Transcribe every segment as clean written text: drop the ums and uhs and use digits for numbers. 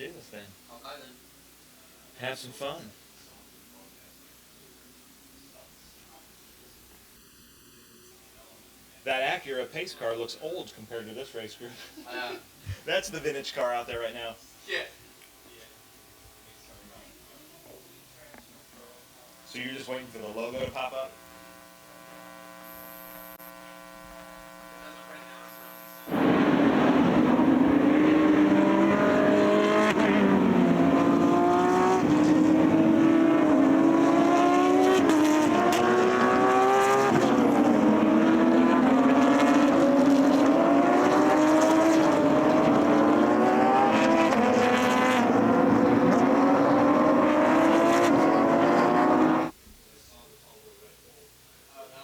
do this thing. Have some fun. That Acura pace car looks old compared to this race group. That's the vintage car out there right now. Yeah. So you're just waiting for the logo to pop up?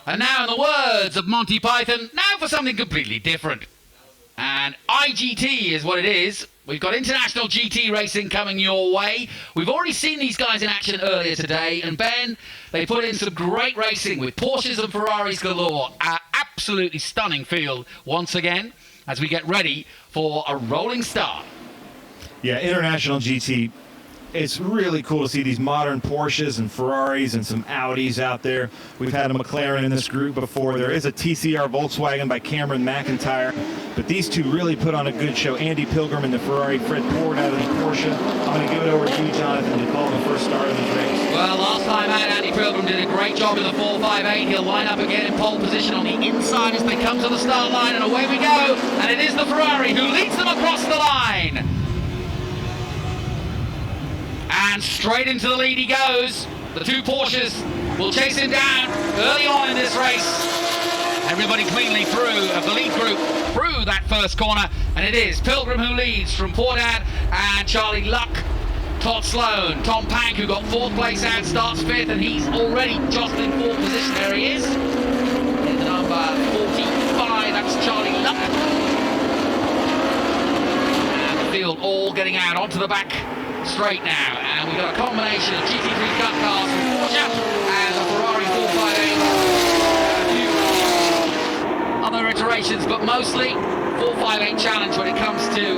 And now, in the words of Monty Python, now for something completely different. And IGT is what it is. We've got international GT racing coming your way. We've already seen these guys in action earlier today. And Ben, they put in some great racing with Porsches and Ferraris galore. An absolutely stunning field once again as we get ready for a rolling start. Yeah, international GT. It's really cool to see these modern Porsches and Ferraris and some Audis out there. We've had a McLaren in this group before. There is a TCR Volkswagen by Cameron McIntyre, but these two really put on a good show. Andy Pilgrim in the Ferrari, Fred Ford out of the Porsche. I'm going to give it over to you, Jonathan, to call the first start of this race. Well, last time out, Andy Pilgrim did a great job in the 458. He'll line up again in pole position on the inside as they come to the start line, and away we go. And it is the Ferrari who leads them across the line. And straight into the lead he goes. The two Porsches will chase him down early on in this race. Everybody cleanly through of the lead group through that first corner. And it is Pilgrim who leads from Portad and Charlie Luck. Todd Sloan, Tom Pank, who got fourth place out, starts fifth, and he's already jostling fourth position. There he is. In the number 45, that's Charlie Luck. And the field all getting out onto the back straight now, and we've got a combination of GT3 Cup cars from Porsche and a Ferrari 458. A few other iterations, but mostly 458 challenge when it comes to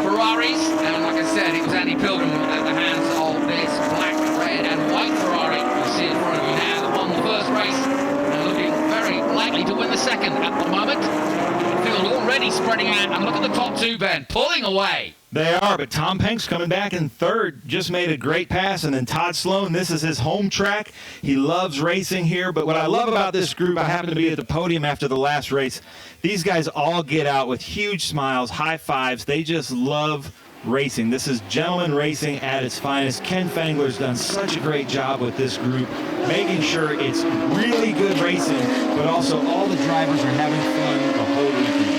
Ferraris. And like I said, it was Andy Pilgrim at the hands of this black, red and white Ferrari you see in front of you now that won the first race and looking very likely to win the second at the moment. The field already spreading out, and look at the top two, Ben, pulling away. They are, but Tom Pank's coming back in third. Just made a great pass. And then Todd Sloan, this is his home track. He loves racing here. But what I love about this group, I happened to be at the podium after the last race. These guys all get out with huge smiles, high fives. They just love racing. This is gentleman racing at its finest. Ken Fangler's done such a great job with this group, making sure it's really good racing, but also all the drivers are having fun the whole weekend.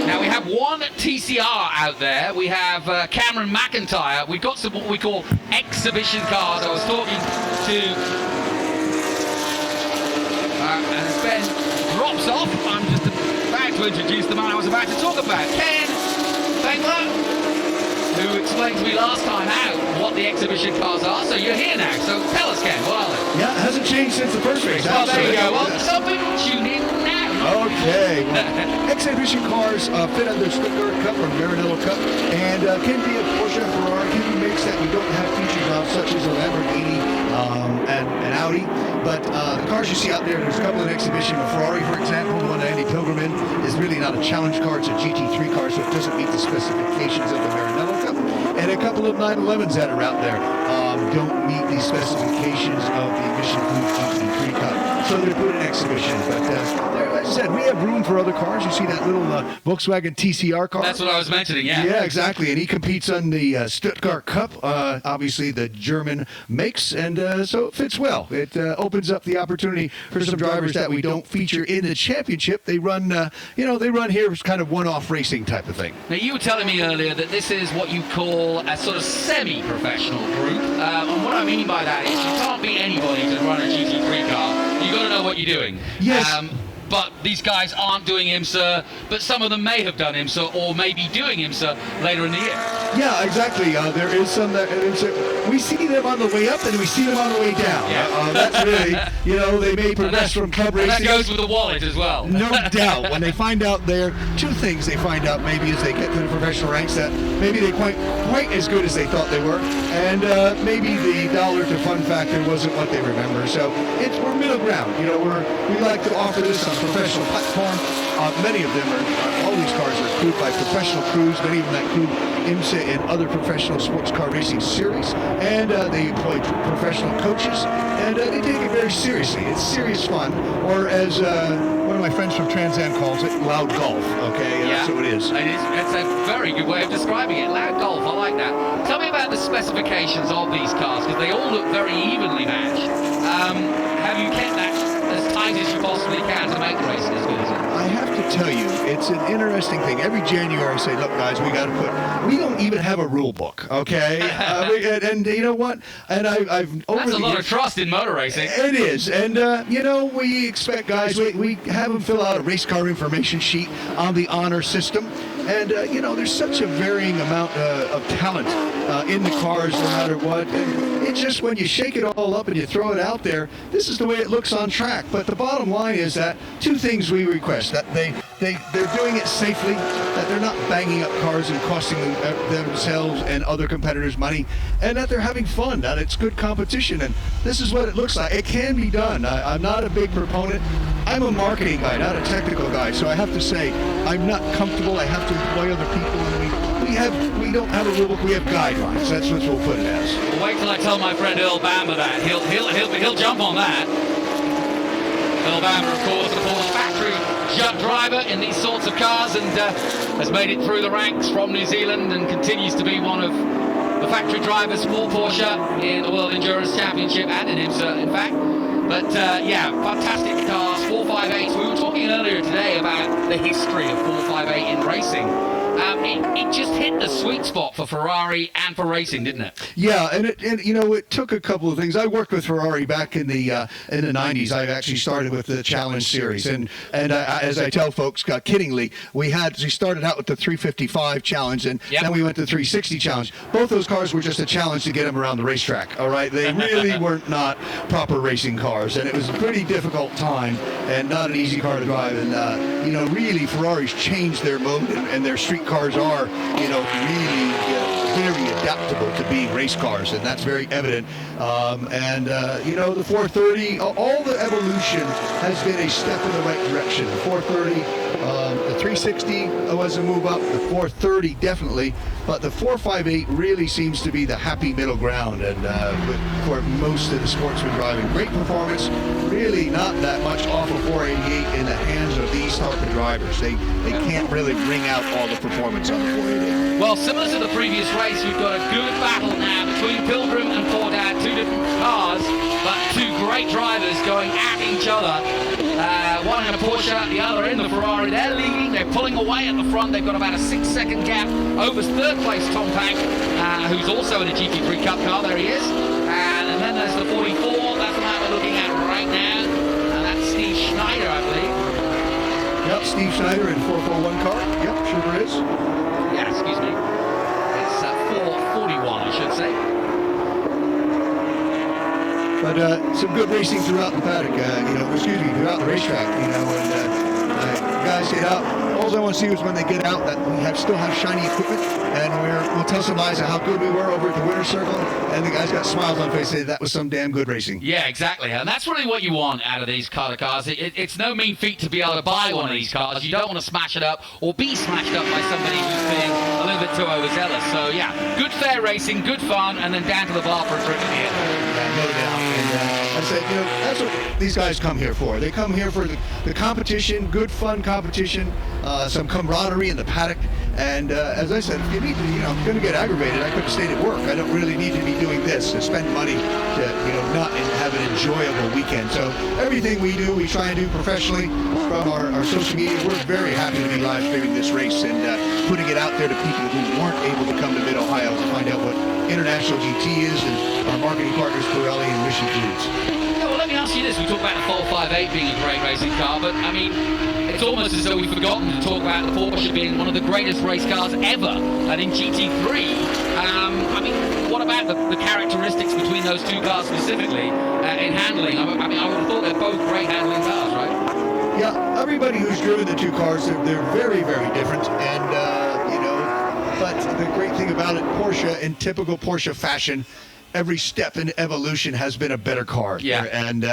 Now we have one TCR out there. We have Cameron McIntyre. We've got some what we call exhibition cars. I was talking to, and as Ben drops off, I'm just about to introduce the man I was about to talk about, Ken Fangler, who explained to me last time out what the exhibition cars are. So you're here now. So tell us, Ken, what are they? Yeah, it hasn't changed since the first race. Well, there you go. Well, some people tune in now. Okay. Well, exhibition cars fit under Stuttgart Cup or Maranello Cup, and can be a Porsche and Ferrari, can be makes that we don't have features of, such as a Lamborghini and an Audi. But the cars you see out there, there's a couple in exhibition. A Ferrari, for example, the one that Andy Pilgrim in, is really not a challenge car. It's a GT3 car, so it doesn't meet the specifications of the Maranello Cup. And a couple of 911s that are out there don't meet the specifications of the Michelin GT3 Cup. So they're put in exhibition. But as I said, we have room for other cars. You see that little Volkswagen TCR car? That's what I was mentioning, yeah. Yeah, exactly. And he competes on the Stuttgart Cup, obviously the German makes, and so it fits well. It opens up the opportunity for some drivers that we don't feature in the championship. They run, they run here as kind of one-off racing type of thing. Now, you were telling me earlier that this is what you call a sort of semi-professional group. And what I mean by that is you can't be anybody to run a GT3 car. You've got to know what you're doing. Yes. but these guys aren't doing IMSA, but some of them may have done IMSA or may be doing IMSA later in the year. Yeah, exactly. There is some that we see them on the way up and we see them on the way down. Yeah. That's really, they may progress from club racing. And that goes with the wallet as well. No doubt. When they find out two things they find out maybe as they get to the professional ranks that maybe they quite as good as they thought they were, and maybe the dollar to fun factor wasn't what they remember. So we're middle ground. We like to offer this on a professional platform. Many of them all these cars are crewed by professional crews, many of them that crew IMSA and other professional sports car racing series, and they employ professional coaches, and they take it very seriously. It's serious fun, or as one of my friends from Trans Am calls it, loud golf. Okay, that's what it is. It's a very good way of describing it. Loud golf, I like that. Tell me about the specifications of these cars, because they all look very evenly matched. Have you kept that as tight as you possibly can to make the racing as good as it? I have to tell you, it's an interesting thing. Every January I say, look guys, we don't even have a rule book, okay? And you know what? And I've over That's a the lot years, of trust in motor racing. It is, and we expect guys, we have them fill out a race car information sheet on the honor system. And, there's such a varying amount of talent in the cars no matter what. And it's just when you shake it all up and you throw it out there, this is the way it looks on track. But the bottom line is that two things we request, that they're doing it safely, that they're not banging up cars and costing themselves and other competitors money, and that they're having fun, that it's good competition. And this is what it looks like. It can be done. I'm not a big proponent. I'm a marketing guy, not a technical guy. So I have to say, I'm not comfortable. I have to employ other people, and we don't have a rule book. We have guidelines. That's what we'll put it as. Well, wait till I tell my friend Earl Bamber that. He'll jump on that. Earl Bamber, of course, factory jet driver in these sorts of cars, and has made it through the ranks from New Zealand and continues to be one of the factory drivers for Porsche in the World Endurance Championship and in IMSA, in fact. But fantastic cars, 458s. We were talking earlier today about the history of 458 in racing. It just hit the sweet spot for Ferrari and for racing, didn't it? Yeah, and it took a couple of things. I worked with Ferrari back in the 90s. I actually started with the Challenge Series, and as I tell folks, kiddingly, we started out with the 355 Challenge, and then we went to the 360 Challenge. Both those cars were just a challenge to get them around the racetrack. All right, they really weren't not proper racing cars, and it was a pretty difficult time and not an easy car to drive. And really, Ferrari's changed their mode, and their street cars are, really very adaptable to being race cars, and that's very evident. The 430, all the evolution has been a step in the right direction. The 430, the 360 was a move up, the 430 definitely, but the 458 really seems to be the happy middle ground, and for most of the sportsmen driving, great performance, really not that much off of 488 in the hands of these type of drivers. They can't really bring out all the performance on the 488. Well, similar to the previous race, we've got a good battle now between Pilgrim and Fordad, two different cars, but two great drivers going at each other. One in a Porsche, the other in the Ferrari. They're leading, they're pulling away at the front. They've got about a 6-second gap over third place Tom Pank, who's also in a GT3 Cup car. There he is. And then there's the 44. That's the man we're looking at right now. And that's Steve Schneider, I believe. Yep, Steve Schneider in 441 car. Yep, sure is. Yeah, excuse me. It's 441, I should say. But some good racing throughout the paddock, throughout the racetrack, and guys get out. All I want to see is when they get out that we still have shiny equipment, and we'll tell some guys how good we were over at the winner's circle, and the guys got smiles on their face, say that was some damn good racing. Yeah, exactly, and that's really what you want out of these kind of cars. It's no mean feat to be able to buy one of these cars. You don't want to smash it up or be smashed up by somebody who's being a little bit too overzealous. So yeah, good fair racing, good fun, and then down to the bar for a trip in the end. No doubt. And I said, that's what these guys come here for. They come here for the competition, good fun competition, some camaraderie in the paddock. And as I said, if you need to, I'm going to get aggravated. I could have stayed at work. I don't really need to be doing this to spend money to, not have an enjoyable weekend. So everything we do, we try and do professionally from our social media. We're very happy to be live streaming this race and putting it out there to people who weren't able to come to Mid-Ohio to find out what International GT is, and our marketing partners, Pirelli and Mission Foods. Yeah, well, let me ask you this. We talk about the 458 being a great racing car, but I mean, it's almost as though we've forgotten to talk about the Porsche being one of the greatest race cars ever, and in GT3. I mean, what about the characteristics between those two cars specifically in handling? I mean, I would have thought they're both great handling cars, right? Yeah, everybody who's driven the two cars, they're very, very different, and but the great thing about it, Porsche, in typical Porsche fashion, every step in evolution has been a better car. Yeah. And,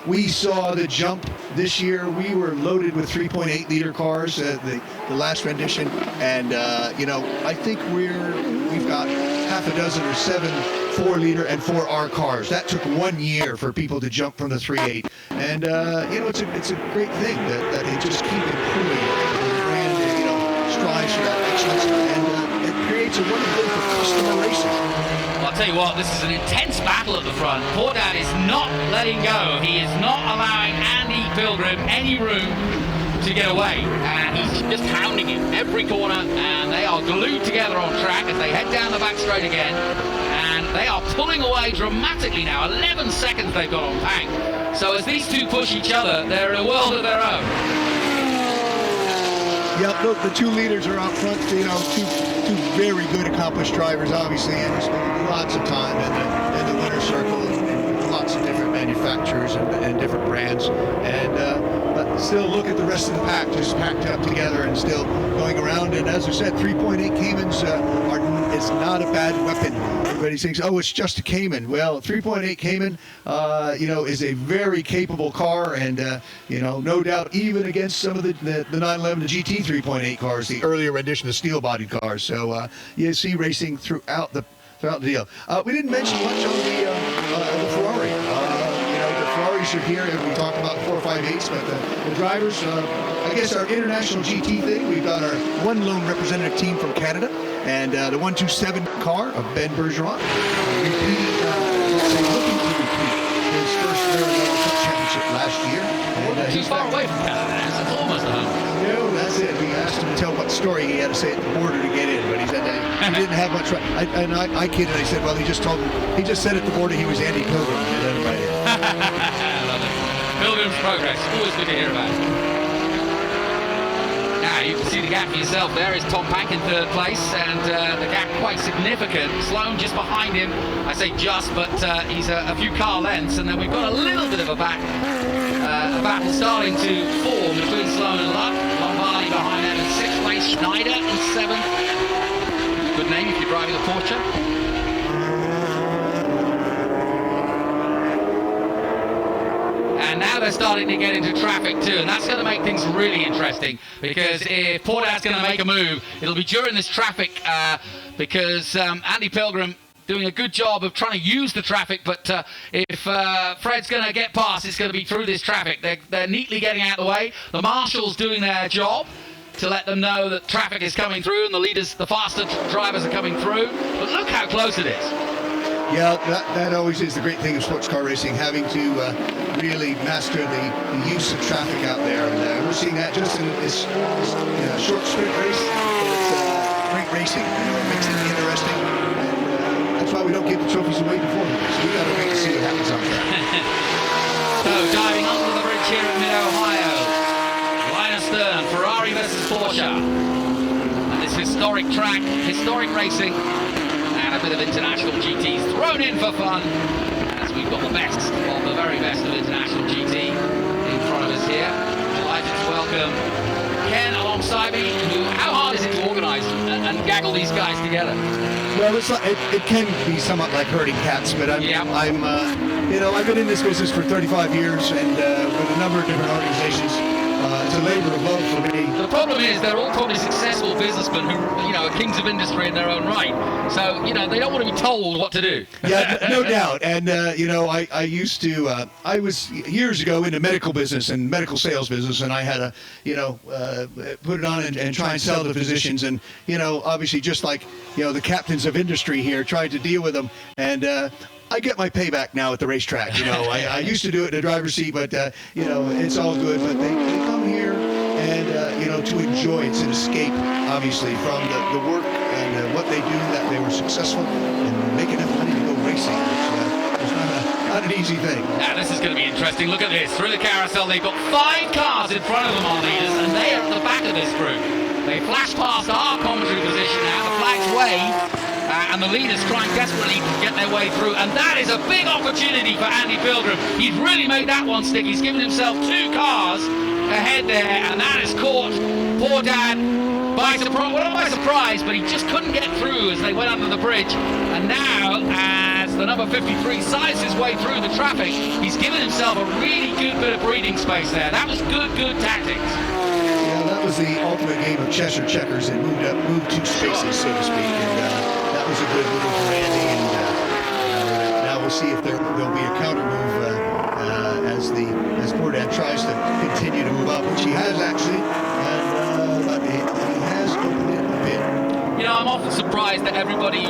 we saw the jump this year. We were loaded with 3.8 liter cars, the last rendition. And, I think we've got half a dozen or 7 4-liter and 4R cars. That took 1 year for people to jump from the 3.8. And, it's a great thing that they just keep improving it. The brand, strives for that excellence. And it creates a wonderful day for customer racing. Well, I'll tell you what, this is an intense battle at the front. Poor Dad is not letting go. He is not allowing Andy Pilgrim any room to get away. And he's just hounding him every corner, and they are glued together on track as they head down the back straight again. And they are pulling away dramatically now. 11 seconds they've got on Pank. So as these two push each other, they're in a world of their own. Yeah, look, the 2 leaders are out front, two very good accomplished drivers, obviously, and spend lots of time in the winner's circle, and lots of different manufacturers and different brands. And but still look at the rest of the pack, just packed up together and still going around. And as I said, 3.8 Caymans it's not a bad weapon. Everybody thinks, oh, it's just a Cayman. Well, 3.8 Cayman, is a very capable car, and no doubt even against some of the 911, the GT 3.8 cars, the earlier rendition of steel-bodied cars. So you see racing throughout the deal. We didn't mention much on the Ferrari. The Ferraris are here, and we talked about 458s, but the drivers, I guess our international GT thing, we've got our one lone representative team from Canada, and the 127 car of Ben Bergeron, looking to repeat his first World Championship last year. And, Too far away from Canada, it's almost a home. No, that's it. We asked him to tell what story he had to say at the border to get in, but he said that he didn't have much. I kidded. I said, well, he just said at the border he was Andy Pilgrim. And then right in. I love it. Pilgrim's Progress. Always good to hear about. Now you can see the gap for yourself. There is Tom Pank in 3rd place, and the gap quite significant. Sloan just behind him. I say just, but he's a few car lengths, and then we've got a little bit of a battle starting to form between Sloan and Luck. Lombardi behind them in 6th place. Schneider in 7th. Good name if you're driving a Porsche. And now they're starting to get into traffic too, and that's going to make things really interesting, because if Porter's going to make a move, it'll be during this traffic, because Andy Pilgrim doing a good job of trying to use the traffic, but if Fred's going to get past, it's going to be through this traffic. They're neatly getting out of the way. The marshals doing their job to let them know that traffic is coming through, and the faster drivers are coming through. But look how close it is. Yeah, that always is the great thing of sports car racing, having to really master the use of traffic out there. And we're seeing that just in this short sprint race. It's great racing. It makes it interesting. And that's why we don't give the trophies away before the race. We got to wait to see what happens on track. So, diving under the bridge here at Mid-Ohio. Linus Stern, Ferrari versus Porsche. And this historic track, historic racing. And a bit of international GTs thrown in for fun, as we've got the best of the very best of international GT in front of us here. Delighted to welcome Ken alongside me. How hard is it to organise and gaggle these guys together? Well, it can be somewhat like herding cats, but I've been in this business for 35 years, and with a number of different organizations. It's a labor of love for me. The problem is they're all probably successful businessmen who, are kings of industry in their own right. So, they don't want to be told what to do. Yeah, no doubt. And, I used to, I was years ago in the medical business and medical sales business, and I had to, put it on and try and sell to physicians. And, obviously just like, the captains of industry here, tried to deal with them. And, I get my payback now at the racetrack. I used to do it in the driver's seat, but it's all good. But they come here and to enjoy. It's an escape, obviously, from the work and what they do. That they were successful and make enough money to go racing. It's not not an easy thing. Now this is going to be interesting. Look at this. Through the carousel, they've got 5 cars in front of them, our leaders, and they are at the back of this group. They flash past our commentary position now. The flags wave, and the leaders trying desperately to get their way through. And that is a big opportunity for Andy Pilgrim. He's really made that one stick. He's given himself 2 cars ahead there, and that has caught poor Dad by surprise. Well, not by surprise, but he just couldn't get through as they went under the bridge. And now, as the number 53 sizes his way through the traffic, he's given himself a really good bit of breathing space there. That was good tactics. Yeah, that was the ultimate game of Cheshire checkers and moved 2 spaces, so to speak. And that was a good move for Andy. And now we'll see if there'll be a counter move as poor Dad tries to continue to move up, which he has actually. And but he has opened it a bit. You know, I'm often surprised that everybody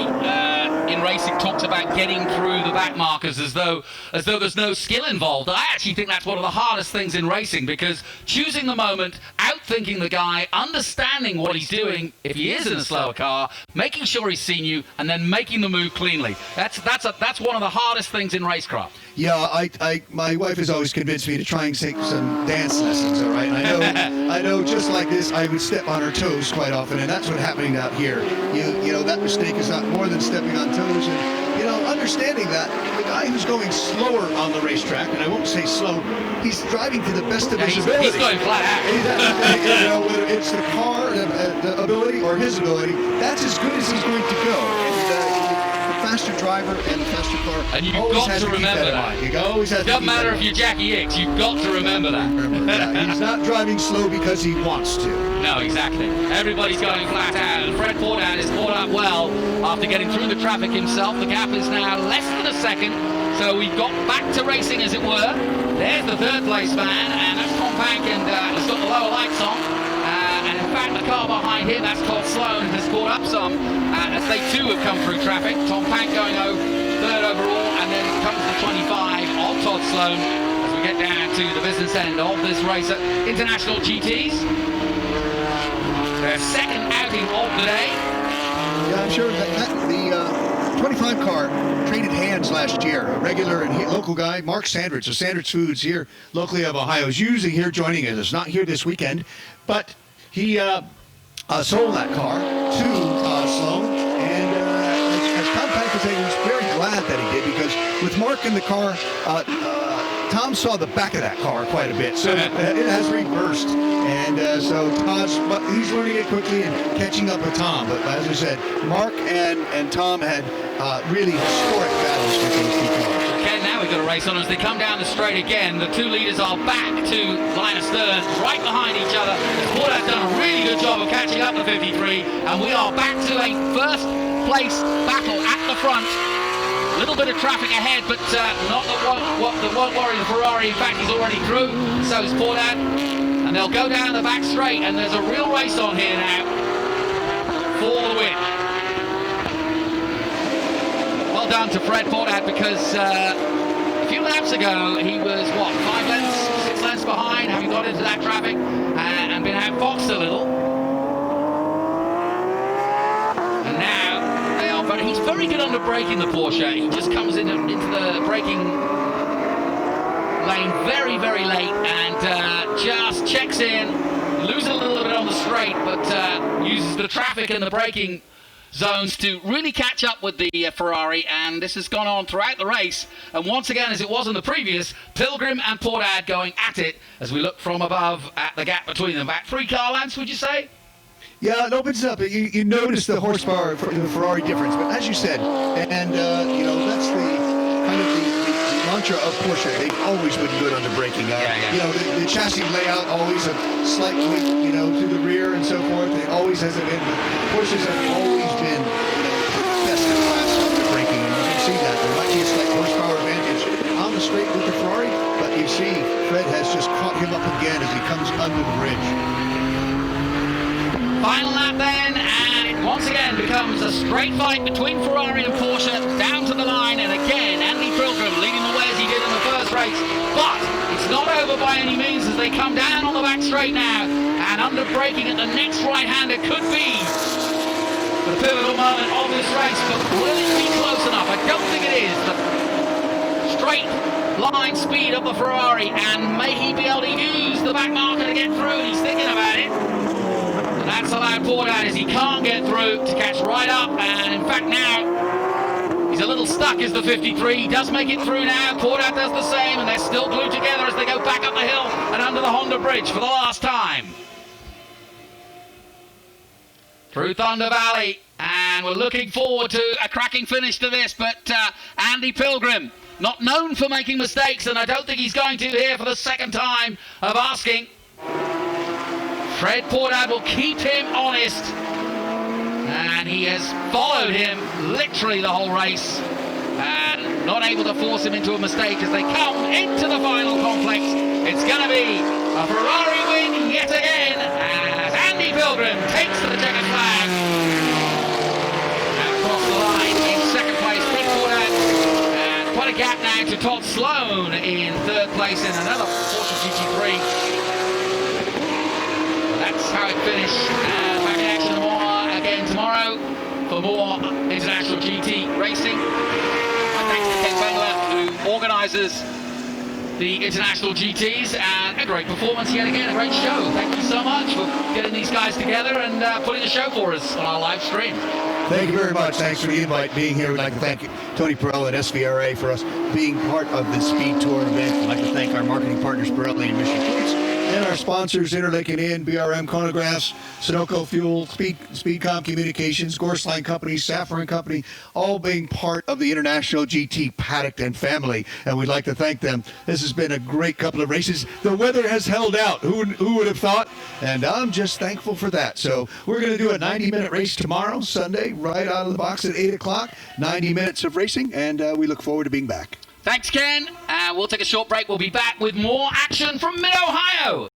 in racing talks about getting through the back markers as though there's no skill involved. I actually think that's one of the hardest things in racing, because choosing the moment, outthinking the guy, understanding what he's doing if he is in a slower car, making sure he's seen you, and then making the move cleanly. That's one of the hardest things in racecraft. Yeah, my wife has always convinced me to try and take some dance lessons, all right? And I know just like this, I would step on her toes quite often, and that's what's happening out here. You know, that mistake is not more than stepping on toes, and, you know, understanding that the guy who's going slower on the racetrack, and I won't say slow, he's driving to the best of his ability. He's going flat out. You know, whether it's the car, the ability, or his ability, that's as good as he's going to go. And, faster driver and the faster car. And you've got to remember that. You always have to Doesn't matter if you're Jackie Hicks, you've got to remember that. Yeah, he's not driving slow because he wants to. No, exactly. Everybody's going flat out, and Fred Fordham is caught up well after getting through the traffic himself. The gap is now less than a second, so we've got back to racing, as it were. There's the 3rd place man, and that's Tom Pank, and he's got the lower lights on. And in fact, the car behind him, that's Todd Sloan, has caught up some as they too have come through traffic. Tom Pank going 3rd overall, and then comes the 25 of Todd Sloan as we get down to the business end of this race at International GTs. Their 2nd outing of the day. Yeah, I'm sure that the 25 car traded hands last year. A regular and local guy, Mark Sandridge of Sandridge Foods here locally of Ohio, is usually here joining us. It's not here this weekend, but he sold that car to Sloan, and as Tom Pank was saying, he was very glad that he did, because with Mark in the car, Tom saw the back of that car quite a bit, so it has reversed, and so he's learning it quickly and catching up with Tom. But as I said, Mark and Tom had really historic battles with those 2 cars. Okay, now we've got a race on as they come down the straight again. The 2 leaders are back to line of stern, right behind each other. Ford has done a really good job of catching up to 53, and we are back to a 1st place battle at the front. A little bit of traffic ahead, but not that won't worry the Ferrari. In fact, he's already through. So is Fordham, and they'll go down the back straight, and there's a real race on here now for the win. Well done to Fred Fordham, because a few laps ago he was 5 lengths, 6 lengths behind, having got into that traffic and been outfoxed a little. And now they are he's very good under braking, the Porsche. He just comes into the braking lane very, very late and just checks in, loses a little bit on the straight, but uses the traffic and the braking zones to really catch up with the Ferrari, and this has gone on throughout the race, and once again, as it was in the previous, Pilgrim and Portad going at it as we look from above at the gap between them. About 3 car lengths, would you say? Yeah, it opens up. You notice the horsepower for the Ferrari difference, but as you said, and you know, that's the kind of the mantra of Porsche. They've always been good under braking. You know, the chassis layout always a slight tweak, you know, to the rear and so forth. It always has been. Porsches have always been, you know, best in class under braking, and you can see that. There might be a slight horsepower advantage on the straight with the Ferrari, but you see Fred has just caught him up again as he comes under the bridge. Final lap then, and it once again becomes a straight fight between Ferrari and Porsche down to the line, and again Andy Pilgrim leading the way as he did in the first race, but it's not over by any means as they come down on the back straight now, and under braking at the next right-hander could be the pivotal moment of this race, but will it be close enough? I don't think it is. The straight line speed of the Ferrari, and may he be able to use the back marker to get through. He's thinking about it. And that's allowed Portad as he can't get through to catch right up, and in fact now he's a little stuck as the 53. He does make it through now. Portad does the same, and they're still glued together as they go back up the hill and under the Honda Bridge for the last time. Through Thunder Valley, and we're looking forward to a cracking finish to this, but Andy Pilgrim, not known for making mistakes, and I don't think he's going to here for the second time of asking. Fred Portad will keep him honest, and he has followed him literally the whole race, and not able to force him into a mistake as they come into the final complex. It's going to be a Ferrari win yet again, as Andy Pilgrim takes to the checkered flag. And across the line in second place, Fred Portad, and quite a gap now to Todd Sloan in third place in another Porsche GT3. That's how it finished. Back in action again tomorrow for more international GT racing. Thanks to Ken Bengler, who organises the international GTs, and a great performance yet again, a great show. Thank you so much for getting these guys together and putting the show for us on our live stream. Thank you very much. Thanks for the invite, being here. We'd like to thank Tony Pirelli at SVRA for us being part of the Speed Tour event. We'd like to thank our marketing partners, Pirelli and Mission Foods, and our sponsors, Interlaken Inn, BRM Chronographs, Sunoco Fuel, Speedcom Communications, Gorseline Company, Saffron Company, all being part of the International GT paddock and family, and we'd like to thank them. This has been a great couple of races. The weather has held out. Who would have thought? And I'm just thankful for that. So we're going to do a 90-minute race tomorrow, Sunday, right out of the box at 8 o'clock. 90 minutes of racing, and we look forward to being back. Thanks, Ken. We'll take a short break. We'll be back with more action from Mid-Ohio.